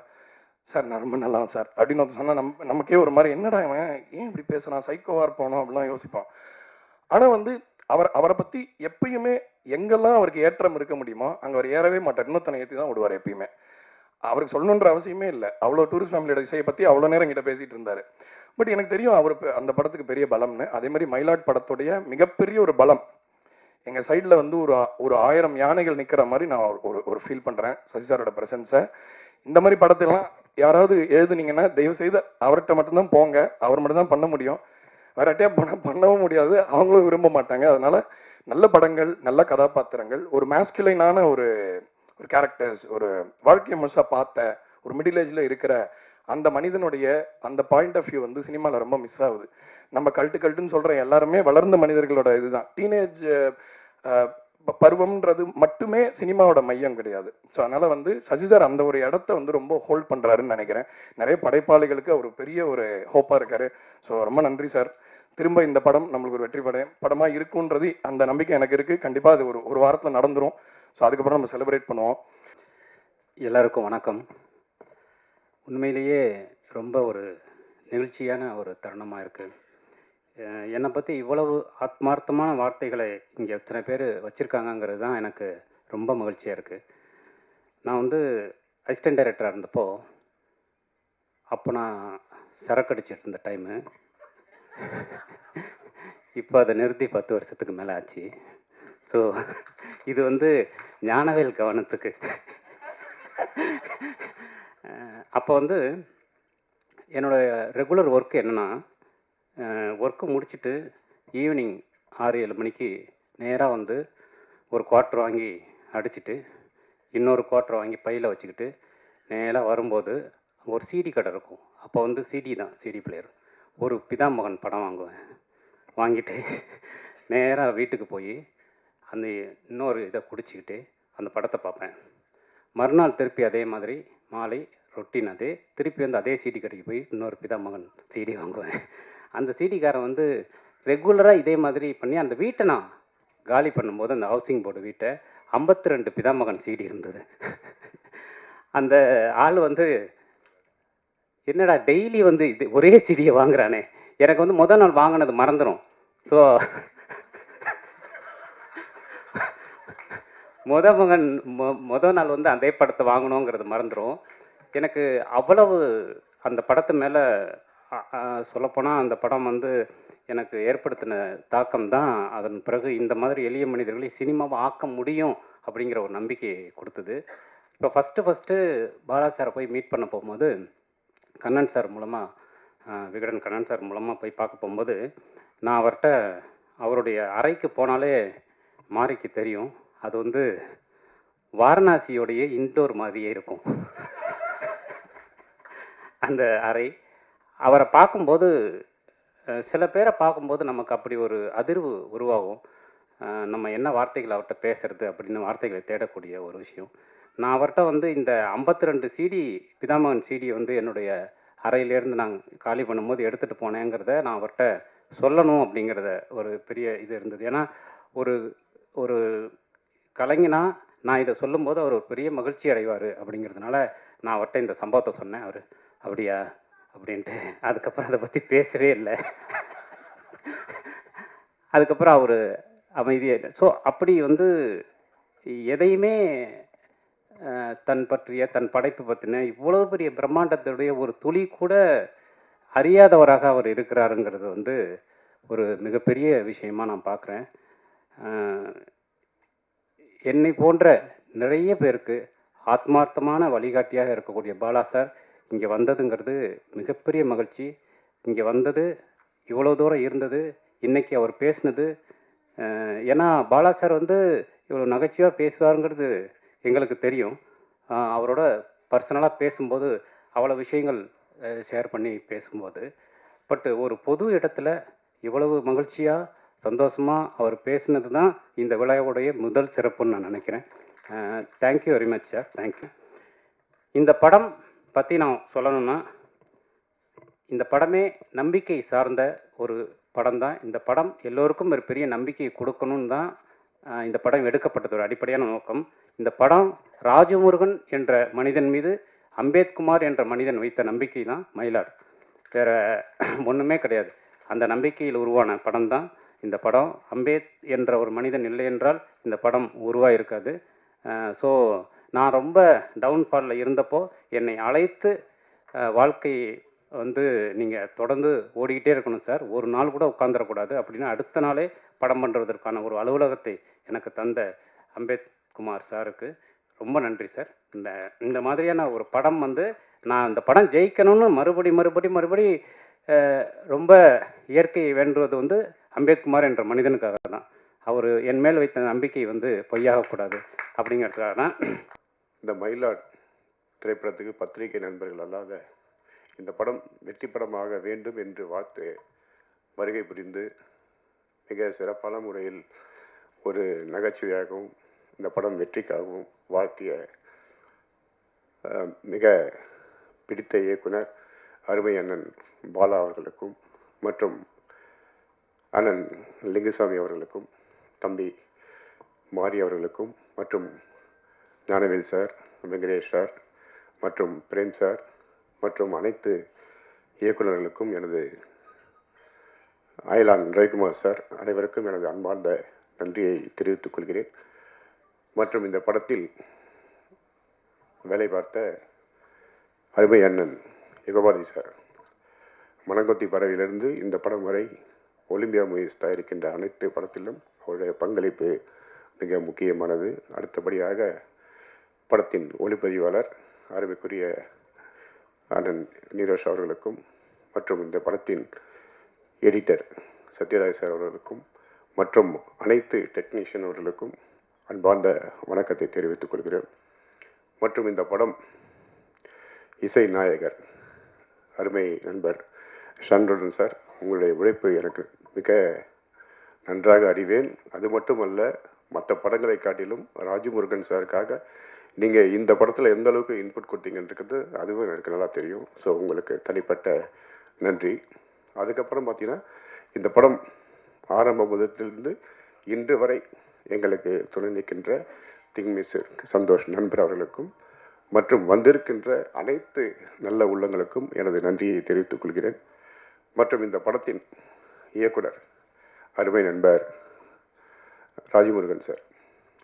சார் நான் ரொம்ப நல்லா சார் அப்படின்னு ஒருத்தர் சொன்னால் நமக்கே ஒரு மாதிரி என்னடா இவன் ஏன் இப்படி பேசுகிறான், சைக்கோவாக இருப்பானோ அப்படிலாம் யோசிப்போம். ஆனால் வந்து அவரை பற்றி எப்பயுமே எங்கெல்லாம் அவருக்கு ஏற்றம் இருக்க முடியுமோ அங்கே அவர் ஏறவே மாட்டார். இன்னொருத்தனை ஏற்றி தான் விடுவார் எப்பயுமே. அவருக்கு சொல்லணுன்ற அவசியமே இல்லை. அவ்வளோ டூரிஸ்ட் ஃபேமிலியோட இசையை பற்றி அவ்வளோ நேரம் கிட்ட பேசிகிட்டு இருந்தார். பட் எனக்கு தெரியும் அவர் அந்த படத்துக்கு பெரிய பலம்னு. அதே மாதிரி மயிலாட் படத்துடைய மிகப்பெரிய ஒரு பலம் எங்கள் சைடில் வந்து ஒரு 1000 யானைகள் நிற்கிற மாதிரி நான் ஒரு ஃபீல் பண்ணுறேன் சசி சாரோட ப்ரெசன்ஸை. இந்த மாதிரி படத்தெல்லாம் யாராவது எழுதுனீங்கன்னா தயவுசெய்து அவர்கிட்ட மட்டும்தான் போங்க, அவர் மட்டும்தான் பண்ண முடியும். வேறட்டே பண்ணவும் முடியாது, அவங்களும் விரும்ப மாட்டாங்க. அதனால் நல்ல படங்கள், நல்ல கதாபாத்திரங்கள், ஒரு மேஸ்குலைனான ஒரு கேரக்டர்ஸ், ஒரு வாழ்க்கையை முழுசாக பார்த்த ஒரு மிடில் ஏஜில் இருக்கிற அந்த மனிதனுடைய அந்த பாயிண்ட் ஆஃப் வியூ வந்து சினிமாவில் ரொம்ப மிஸ் ஆகுது. நம்ம கல்ட்டுன்னு சொல்கிற எல்லாருமே வளர்ந்த மனிதர்களோட இதுதான். டீனேஜ் பருவம்ன்றது மட்டுமே சினிமாவோட மையம் கிடையாது. ஸோ அதனால் வந்து சசி சார் அந்த ஒரு இடத்த வந்து ரொம்ப ஹோல்ட் பண்ணுறாருன்னு நினைக்கிறேன். நிறைய படைப்பாளிகளுக்கு அவர் பெரிய ஒரு ஹோப்பாக இருக்கார். ஸோ ரொம்ப நன்றி சார். திரும்ப இந்த படம் நம்மளுக்கு ஒரு வெற்றி படமாக இருக்குன்றது அந்த நம்பிக்கை எனக்கு இருக்குது. கண்டிப்பாக அது ஒரு வாரத்தில் நடந்துடும். ஸோ அதுக்கப்புறம் நம்ம செலிப்ரேட் பண்ணுவோம். எல்லாருக்கும் வணக்கம். உண்மையிலேயே ரொம்ப ஒரு நெகிழ்ச்சியான ஒரு தருணமாக இருக்குது. என்னை பற்றி இவ்வளவு ஆத்மார்த்தமான வார்த்தைகளை இங்கே எத்தனை பேர் வச்சுருக்காங்கங்கிறது தான் எனக்கு ரொம்ப மகிழ்ச்சியாக இருக்குது. நான் வந்து அசிஸ்டன்ட் டைரக்டராக இருந்தப்போ அப்போ நான் சரக்கு அடிச்சிட்டு இருந்த டைமு. இப்போ அதை நிறுத்தி 10 வருஷத்துக்கு மேலே ஆச்சு. ஸோ இது வந்து ஞானவேல் கவனத்துக்கு. அப்போ வந்து என்னோடய ரெகுலர் ஒர்க் என்னென்னா, ஒர்க்கு முடிச்சுட்டு ஈவினிங் 6-7 மணிக்கு நேராக வந்து ஒரு குவார்ட்ரு வாங்கி அடிச்சுட்டு இன்னொரு குவார்ட்ரு வாங்கி பையில் வச்சுக்கிட்டு நேராக வரும்போது ஒரு சிடி கடை இருக்கும். அப்போ வந்து சிடி பிளேயர் ஒரு பிதாமகன் படம் வாங்குவேன். வாங்கிட்டு நேராக வீட்டுக்கு போய் அந்த இன்னொரு இதை குடிச்சிக்கிட்டு அந்த படத்தை பார்ப்பேன். மறுநாள் திருப்பி அதே மாதிரி மாலை ரொட்டீன் அதே, திருப்பி வந்து அதே சிடி கடைக்கு போய் இன்னொரு பிதாமகன் சிடி வாங்குவேன். அந்த சிடிக்காரன் வந்து ரெகுலராக இதே மாதிரி பண்ணி அந்த வீட்டை நான் காலி பண்ணும்போது அந்த ஹவுசிங் போர்டு வீட்டை 52 பிதாமகன் சிடி இருந்தது. அந்த ஆள் வந்து என்னடா டெய்லி வந்து இது ஒரே சிடியை வாங்குறானே, எனக்கு வந்து முதல் நாள் வாங்கினது மறந்துடும். ஸோ முதல் நாள் வந்து அதே படத்தை வாங்கணுங்கிறது மறந்துடும். எனக்கு அவ்வளவு அந்த படத்து மேலே சொல்லப்போனால் அந்த படம் வந்து எனக்கு ஏற்படுத்தின தாக்கம் தான் அதன் பிறகு இந்த மாதிரி எளிய மனிதர்களை சினிமாவை ஆக்க முடியும் அப்படிங்கிற ஒரு நம்பிக்கை கொடுத்தது. இப்போ ஃபஸ்ட்டு பாலா சாரை போய் மீட் பண்ண போகும்போது கண்ணன் சார் மூலமாக விகடன் கண்ணன் சார் மூலமாக போய் பார்க்க போகும்போது நான் அவர்கிட்ட அவருடைய அறைக்கு போனாலே மாரிக்கு தெரியும், அது வந்து வாரணாசியோடைய இன்டோர் மாதிரியே இருக்கும் அந்த அறை. அவரை பார்க்கும்போது சில பேரை பார்க்கும்போது நமக்கு அப்படி ஒரு அதிர்வு உருவாகும். நம்ம என்ன வார்த்தைகள் அவர்கிட்ட பேசுறது அப்படின்னு வார்த்தைகளை தேடக்கூடிய ஒரு விஷயம். நான் அவர்கிட்ட வந்து இந்த 52 சிடி பிதாமகன் சிடி வந்து என்னுடைய அறையிலேருந்து நான் காலி பண்ணும்போது எடுத்துகிட்டு போனேங்கிறத நான் அவர்கிட்ட சொல்லணும் அப்படிங்கிறத ஒரு பெரிய இது இருந்தது. ஏன்னா ஒரு ஒரு கலைஞனா நான் இதை சொல்லும்போது அவர் ஒரு பெரிய மகிழ்ச்சி அடைவார் அப்படிங்கிறதுனால நான் அவர்கிட்ட இந்த சம்பவத்தை சொன்னேன். அவர் அப்படியா அப்படின்ட்டு அதுக்கப்புறம் அதை பற்றி பேசவே இல்லை. அதுக்கப்புறம் அவர் அமைதியாக இல்லை. ஸோ அப்படி வந்து எதையுமே தன் படைப்பு பற்றின இவ்வளோ பெரிய பிரம்மாண்டத்துடைய ஒரு துளி கூட அறியாதவராக அவர் இருக்கிறாருங்கிறது வந்து ஒரு மிகப்பெரிய விஷயமாக நான் பார்க்குறேன். என்னை போன்ற நிறைய பேருக்கு ஆத்மார்த்தமான வழிகாட்டியாக இருக்கக்கூடிய பாலா சார் இங்கே வந்ததுங்கிறது மிகப்பெரிய மகிழ்ச்சி. இங்கே வந்தது இவ்வளோ தூரம் இருந்தது, இன்றைக்கி அவர் பேசினது. ஏன்னா பாலா சார் வந்து இவ்வளோ நகைச்சுவையாக பேசுவாருங்கிறது எங்களுக்கு தெரியும். அவரோட பர்சனலாக பேசும்போது அவ்வளோ விஷயங்கள் ஷேர் பண்ணி பேசும்போது, பட் ஒரு பொது இடத்துல இவ்வளவு மகிழ்ச்சியாக சந்தோஷமாக அவர் பேசினது தான் இந்த விழாவுடைய முதல் சிறப்புன்னு நான் நினைக்கிறேன். Thank you very much sir, thank you. இந்த படம் பற்றி நான் சொல்லணும்னா, இந்த படமே நம்பிக்கை சார்ந்த ஒரு படம் தான். இந்த படம் எல்லோருக்கும் ஒரு பெரிய நம்பிக்கை கொடுக்கணும்னு தான் இந்த படம் எடுக்கப்பட்டது ஒரு அடிப்படையான நோக்கம். இந்த படம் ராஜமுருகன் என்ற மனிதன் மீது அம்பேத்குமார் என்ற மனிதன் வைத்த நம்பிக்கை தான் மயிலாடு, வேறு ஒன்றுமே கிடையாது. அந்த நம்பிக்கையில் உருவான படம் தான் இந்த படம். அம்பேத் என்ற ஒரு மனிதன் இல்லை என்றால் இந்த படம் உருவாயிருக்காது. ஸோ நான் ரொம்ப டவுன்ஃபாலில் இருந்தப்போ என்னை அழைத்து வாழ்க்கை வந்து நீங்கள் தொடர்ந்து ஓடிக்கிட்டே இருக்கணும் சார், ஒரு நாள் கூட உட்காந்துடக்கூடாது அப்படின்னு அடுத்த நாளே படம் பண்ணுறதற்கான ஒரு அலுவலகத்தை எனக்கு தந்த அம்பேத்குமார் சாருக்கு ரொம்ப நன்றி சார். இந்த மாதிரியான ஒரு படம் வந்து நான் இந்த படம் ஜெயிக்கணும்னு மறுபடி ரொம்ப இயற்கையை வேண்டுவது வந்து அம்பேத்குமார் என்ற மனிதனுக்காக தான். அவர் என் மேல் வைத்த நம்பிக்கை வந்து பொய்யாகக்கூடாது அப்படிங்கிறதுக்காக தான். இந்த மயிலாட் திரைப்படத்துக்கு பத்திரிகை நண்பர்கள் அல்லாத இந்த படம் வெற்றி படமாக வேண்டும் என்று வாழ்த்து வருகை புரிந்து மிக சிறப்பான முறையில் ஒரு நகைச்சுவையாகவும் இந்த படம் வெற்றிக்காகவும் வாழ்த்திய மிக பிடித்த இயக்குனர் அருமை அண்ணன் பாலா அவர்களுக்கும் மற்றும் அண்ணன் லிங்குசாமி அவர்களுக்கும் தம்பி மாரி அவர்களுக்கும் மற்றும் ஞானவேல் சார், வெங்கடேஷ் சார் மற்றும் பிரேம் சார் மற்றும் அனைத்து இயக்குநர்களுக்கும் எனது அயலான் ரவிக்குமார் சார் அனைவருக்கும் எனது அன்பார்ந்த நன்றியை தெரிவித்துக் கொள்கிறேன். மற்றும் இந்த படத்தில் வேலை பார்த்த அருமை அண்ணன் யுகபாதி சார், மனங்கொத்தி பறவையிலிருந்து இந்த படம் வரை ஒலிம்பியா மூவிஸ் தயாரிக்கின்ற அனைத்து படத்திலும் அவருடைய பங்களிப்பு மிக முக்கியமானது. அடுத்தபடியாக படத்தின் ஒளிப்பதிவாளர் அருமைக்குரிய அண்ணன் நீரோஷ் அவர்களுக்கும் மற்றும் இந்த படத்தின் எடிட்டர் சத்யராஜ் சார் அவர்களுக்கும் மற்றும் அனைத்து டெக்னீஷியன் அவர்களுக்கும் அன்பார்ந்த வணக்கத்தை தெரிவித்துக் கொள்கிறேன். மற்றும் இந்த படம் இசை நாயகர் அருமை நண்பர் ஷான்ரோடன் சார், உங்களுடைய உழைப்பு எனக்கு மிக நன்றாக அறிவேன். அது மட்டுமல்ல, மற்ற படங்களை காட்டிலும் ராஜமுருகன் சாருக்காக நீங்கள் இந்த படத்தில் எந்த அளவுக்கு இன்புட் கொடுத்தீங்கன்றது அதுவும் எனக்கு நல்லா தெரியும். ஸோ உங்களுக்கு தனிப்பட்ட நன்றி. அதுக்கப்புறம் பார்த்தீங்கன்னா இந்த படம் ஆரம்ப முதலிருந்து இன்று வரை எங்களுக்கு துணை நிற்கின்ற திங்மிஸ்டர் சந்தோஷ் நண்பர் அவர்களுக்கும் மற்றும் வந்திருக்கின்ற அனைத்து நல்ல உள்ளங்களுக்கும் எனது நன்றியை தெரிவித்துக் கொள்கிறேன். மற்றும் இந்த படத்தின் இயக்குனர் அருமை நண்பர் ராஜமுருகன் சார்.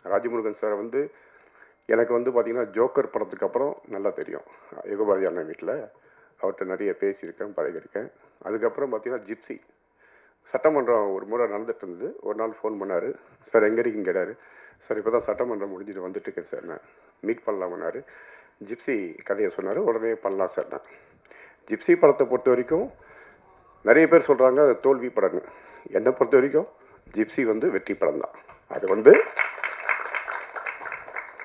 ராஜமுருகன் சாரை வந்து எனக்கு வந்து பார்த்திங்கன்னா ஜோக்கர் படத்துக்கு அப்புறம் நல்லா தெரியும். யுகபாதி அண்ணன் வீட்டில் அவர்கிட்ட நிறைய பேசியிருக்கேன், பழகியிருக்கேன். அதுக்கப்புறம் பார்த்திங்கன்னா ஜிப்சி சட்டமன்றம் ஒரு முறை நடந்துட்டு இருந்தது. ஒரு நாள் ஃபோன் பண்ணார், சார் எங்கே இருக்கீங்க கேட்டார். சார் இப்போ தான் சட்டமன்றம் முடிஞ்சுட்டு வந்துட்டுருக்கேன் சார் நான். மீட் பண்ணலாம்னாரு. ஜிப்சி கதையை சொன்னார். உடனே பண்ணலாம் சார். நான் ஜிப்சி படத்தை பொறுத்த வரைக்கும் நிறைய பேர் சொல்கிறாங்க அது தோல்வி படம்னு. என்னை பொறுத்த வரைக்கும் ஜிப்சி வந்து வெற்றி படம் தான். அது வந்து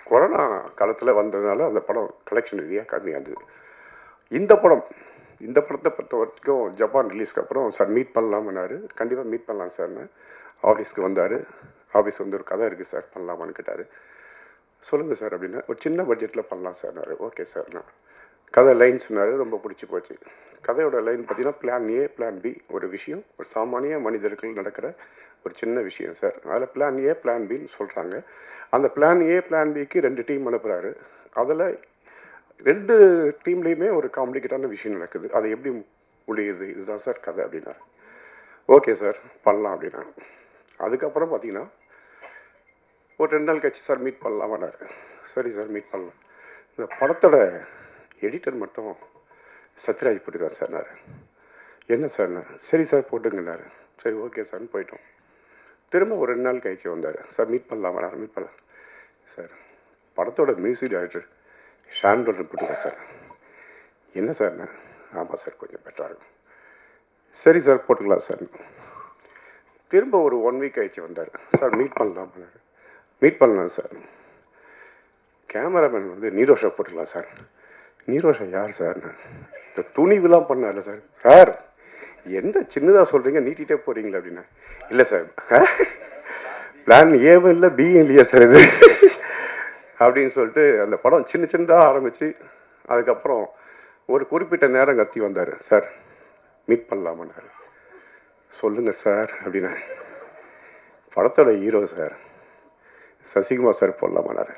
கொரோனா காலத்தில் வந்ததுனால அந்த படம் கலெக்ஷன் ரீதியாக கம்மியாக இருந்தது. இந்த படத்தை பொறுத்த வரைக்கும் ஜப்பான் ரிலீஸ்க்கு அப்புறம் சார் மீட் பண்ணலாம்னாரு. கண்டிப்பாக மீட் பண்ணலாம் சார்னு ஆஃபீஸ்க்கு வந்தார். ஆஃபீஸ் வந்து ஒரு கதை இருக்குது சார், பண்ணலாமான்னு கேட்டார். சொல்லுங்கள் சார் அப்படின்னா, ஒரு சின்ன பட்ஜெட்டில் பண்ணலாம் சார்னாரு. ஓகே சார்ண்ணா. கதை லைன் சொன்னார், ரொம்ப பிடிச்சி போச்சு. கதையோட லைன் பார்த்தீங்கன்னா பிளான் ஏ பிளான் பி ஒரு விஷயம், ஒரு சாமானிய மனிதர்கள் நடக்கிற ஒரு சின்ன விஷயம் சார். அதில் பிளான் ஏ பிளான் பின்னு சொல்கிறாங்க. அந்த பிளான் ஏ பிளான் பிக்கு 2 டீம் அனுப்புகிறாரு. அதில் 2 டீம்லேயுமே ஒரு காம்ப்ளிகேட்டான விஷயம் நடக்குது. அது எப்படி முடியுது, இதுதான் சார் கதை அப்படின்னாரு. ஓகே சார் பண்ணலாம் அப்படின்னா. அதுக்கப்புறம் பார்த்தீங்கன்னா ஒரு 2 நாள் கழிச்சு சார் மீட் பண்ணலாமான்னாரு. சரி சார் மீட் பண்ணலாம். இந்த படத்தோட எடிட்டர் மட்டும் சத்யராஜ் போட்டுக்கார் சார்னாரு. என்ன சார்ண்ணா? சரி சார் போட்டுங்கன்னாரு. சரி ஓகே சார்னு போயிட்டோம். திரும்ப ஒரு 2 நாள் கழிச்சு வந்தார். சார் மீட் பண்ணலாமா? மீட் பண்ணலாம் சார். படத்தோட மியூசிக் டைரக்டர் ஷாண்டோல்டன் போட்டுக்கார் சார். என்ன சார்ண்ணா? ஆமாம் சார் கொஞ்சம் பெட்டராக இருக்கும். சரி சார் போட்டுக்கலாம் சார். திரும்ப ஒரு 1 வீக் கழிச்சு வந்தார். சார் மீட் பண்ணலாம். மீட் பண்ணலாம் சார். கேமராமேன் வந்து நீரோஷா போட்டுக்கலாம் சார். நீரோஷா யார் சார்? இந்த துணிவுலாம் பண்ணார்ல சார். சார் என்ன சின்னதாக சொல்கிறீங்க, நீட்டிகிட்டே போகிறீங்களா அப்படின்னா. இல்லை சார் பிளான் ஏவும் இல்லை பியும் இல்லையா சார் இது அப்படின்னு சொல்லிட்டு அந்த படம் சின்னதாக ஆரம்பித்து அதுக்கப்புறம் ஒரு குறிப்பிட்ட நேரம் கத்தி வந்தார். சார் மீட் பண்ணலாமான்னாரு. சொல்லுங்கள் சார் அப்படின்னா. படத்தோட ஹீரோ சார் சசிகுமார் சார் போடலாமான்னாரு.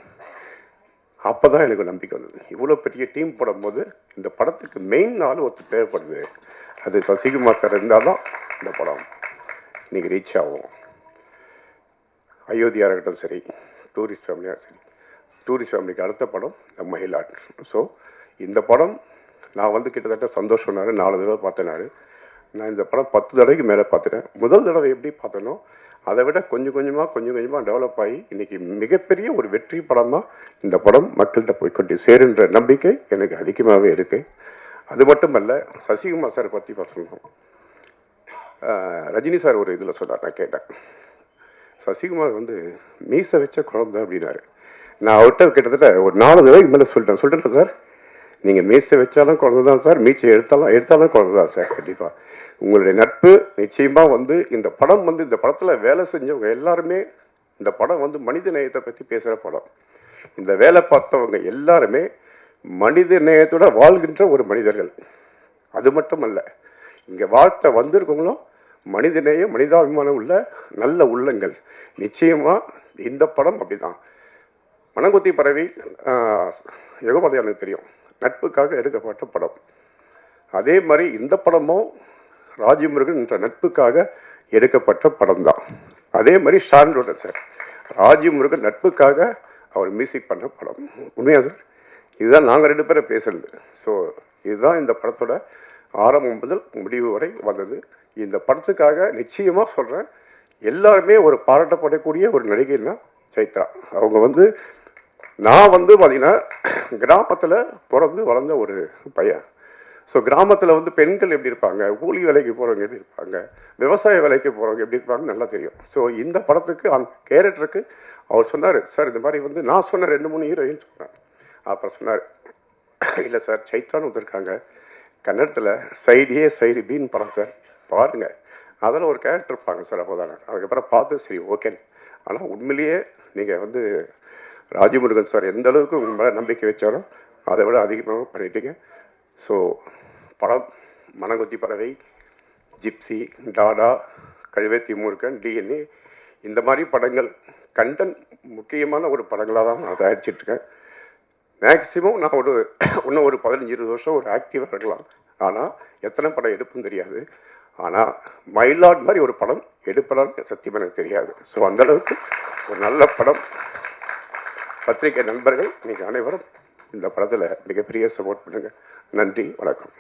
அப்போ தான் எனக்கு நம்பிக்கை வந்தது. இவ்வளோ பெரிய டீம் போடும்போது இந்த படத்துக்கு மெயின் ஆள் ஒருத்தர் தேவைப்படுது. அது சசிகுமார் சார் இருந்தால் தான் இந்த படம் இன்றைக்கி ரீச் ஆகும். அயோத்தியாக இருக்கட்டும் சரி, டூரிஸ்ட் ஃபேமிலியாக சரி, டூரிஸ்ட் ஃபேமிலிக்கு அடுத்த படம் இந்த மயிலாட். ஸோ இந்த படம் நான் வந்து கிட்டத்தட்ட சந்தோஷம்னாரு 4 தடவை பார்த்தேனாரு. நான் இந்த படம் 10 தடவைக்கு மேலே பார்த்துட்டேன். முதல் தடவை எப்படி பார்த்தனோ அதை விட கொஞ்சம் கொஞ்சமாக டெவலப் ஆகி இன்றைக்கி மிகப்பெரிய ஒரு வெற்றி படமாக இந்த படம் மக்கள்கிட்ட போய்கொண்டு சேருன்ற நம்பிக்கை எனக்கு அதிகமாகவே இருக்குது. அது மட்டுமல்ல, சசிகுமார் சாரை பற்றி சொல்லணும். ரஜினி சார் ஒரு இதில் சொன்னார், நான் கேட்டேன். சசிகுமார் வந்து மீசை வச்ச குழந்தை அப்படின்னாரு. நான் அவர்கிட்ட கிட்டத்தட்ட ஒரு 4 தடவைக்கு மேலே சொல்லிட்டேன் சார். நீங்கள் மீசை வச்சாலும் குழந்தை தான் சார், மீச்சை எடுத்தாலும் குழந்தை தான் சார். கண்டிப்பாக உங்களுடைய நட்பு நிச்சயமாக வந்து இந்த படம் வந்து இந்த படத்தில் வேலை செஞ்சவங்க எல்லாருமே இந்த படம் வந்து மனித நேயத்தை பற்றி பேசுகிற படம். இந்த வேலை பார்த்தவங்க எல்லாருமே மனித நேயத்தோட வாழ்கின்ற ஒரு மனிதர்கள். அது மட்டும் அல்ல, இங்கே வாழ்த்த வந்திருக்கவங்களும் மனித நேயம் மனிதாபிமானம் உள்ள நல்ல உள்ளங்கள். நிச்சயமாக இந்த படம் அப்படி தான். மனங்குத்தி பறவை யுகபாதையானுக்கு தெரியும், நட்புக்காக எடுக்கப்பட்ட படம். அதே மாதிரி இந்த படமும் ராஜமுருகன் என்ற நட்புக்காக எடுக்கப்பட்ட படம் தான். அதே மாதிரி ஷாண்டோடன் சார் ராஜமுருகன் நட்புக்காக அவர் மியூசிக் பண்ண படம். உண்மையா சார்? இதுதான் நாங்கள் 2 பேரை பேசுறது. ஸோ இதுதான் இந்த படத்தோட ஆரம்பம் முதல் முடிவு வரை வந்தது. இந்த படத்துக்காக நிச்சயமாக சொல்கிறேன், எல்லாருமே ஒரு பாராட்டப்படக்கூடிய ஒரு நடிகைன்னா சைத்ரா. அவங்க வந்து நான் வந்து பார்த்திங்கன்னா கிராமத்தில் பிறந்து வளர்ந்த ஒரு பையன். ஸோ கிராமத்தில் வந்து பெண்கள் எப்படி இருப்பாங்க, கூலி வேலைக்கு போகிறவங்க எப்படி இருப்பாங்க, விவசாய வேலைக்கு போகிறவங்க எப்படி இருப்பாங்கன்னு நல்லா தெரியும். ஸோ இந்த படத்துக்கு அந்த கேரக்டருக்கு அவர் சொன்னார், சார் இந்த மாதிரி வந்து நான் சொன்ன 2-3 ஹீரோயின் சொன்னேன். அப்புறம் சொன்னார், இல்லை சார் சைத்ரான்னு வந்துருக்காங்க கன்னடத்தில் சைடு ஏ சைடு பின்னு படம் சார் பாருங்கள், அதில் ஒரு கேரக்டர் இருப்பாங்க சார். அப்போ தானே அதுக்கப்புறம் பார்த்து சரி ஓகே. ஆனால் உண்மையிலேயே நீங்கள் வந்து ராஜமுருகன் சார் எந்த அளவுக்கு உங்கள் மேலே நம்பிக்கை வச்சாரோ அதை விட அதிகமாக பண்ணிட்டீங்க. ஸோ படம் மனங்குத்தி பறவை, ஜிப்சி, டாடா, கழுவேத்தி மூர்க்கன், டிஎன்ஏ இந்த மாதிரி படங்கள் கண்டென்ட் முக்கியமான ஒரு படங்களாக தான் நான் தயாரிச்சிட்ருக்கேன். மேக்ஸிமம் நான் இன்னும் ஒரு 15-20 வருஷம் ஒரு ஆக்டிவாக இருக்கலாம். ஆனால் எத்தனை படம் எடுப்புன்னு தெரியாது. ஆனால் மயிலாட் மாதிரி ஒரு படம் எடுப்பதான்னு சத்தியமாக எனக்கு தெரியாது. ஸோ அந்தளவுக்கு ஒரு நல்ல படம். பத்திரிகை நண்பர்கள் நீங்கள் அனைவரும் இந்த படத்தில் மிகப்பெரிய சப்போர்ட் பண்ணுங்கள். நன்றி, வணக்கம்.